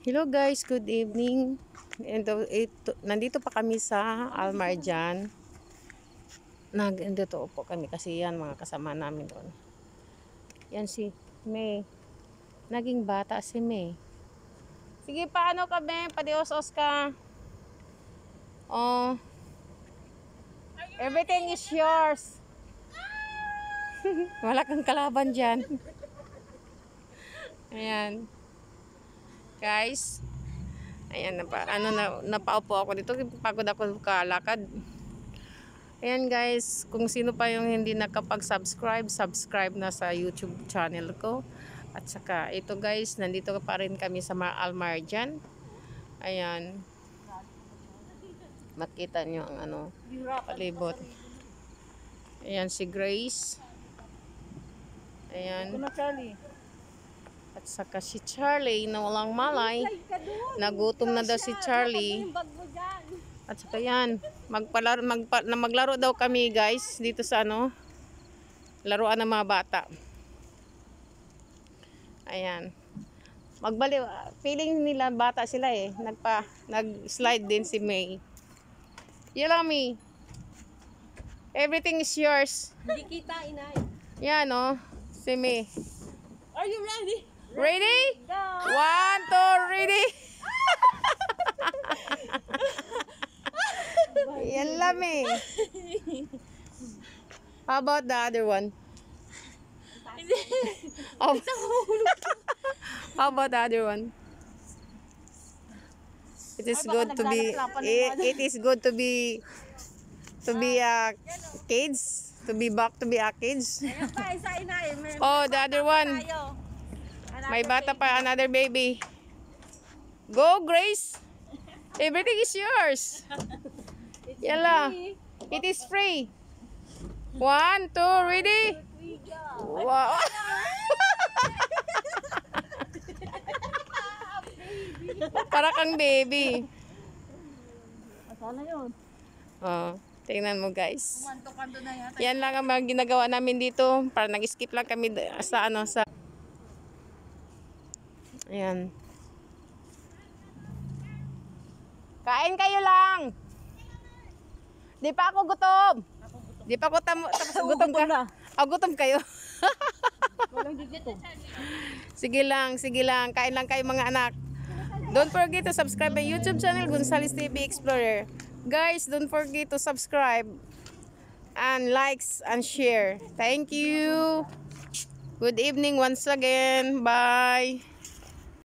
Hello guys, good evening. Nandito pa kami sa Almarjan. Nandito po kami kasi yan mga kasama namin doon. Yan si May. Naging bata si May. Sige, paano ka be? Padios-os ka. Oh. Everything is yours. Wala kang kalaban dyan. Ayan. Guys, ayan, napaupo ako dito. Pagod ako kalakad. Ayan guys, kung sino pa yung hindi nakapag-subscribe, subscribe na sa YouTube channel ko. At saka, ito guys, nandito pa rin kami sa Almarjan. Ayan. Makita nyo ang palibot. Ayan si Grace. Ayan. At saka si Charlie na walang malay. Nagutom na daw si Charlie. At saka yan, maglaro daw kami guys dito sa laruan ng mga bata. Ayan. Magbaliw, feeling nila bata sila eh. Nag-slide din si May. Yummy. Everything is yours. Hindi kita, inay. Yan si May. Are you ready? Ready? Go! 1, 2, ready? Yan lami. How about the other one? Oh. How about the other one? It is good to be kids. To be back to be a kids. Oh, the other one. May bata pa, another baby. Go, Grace. Everything is yours. Yala. It is free. 1, 2, ready? Wow. Para kang baby. Sana yun. Oh, tingnan mo guys. Yan lang ang mga ginagawa namin dito. Para nag-skip lang kami sa Ayan. Kain kayo lang. Di pa ako gutom. Di pa ako tapos gutom ka. Gutom kayo. Sige lang. Kain lang kayo mga anak. Don't forget to subscribe my YouTube channel, Gonzales TV Explorer. Guys, don't forget to subscribe and likes and share. Thank you. Good evening once again. Bye.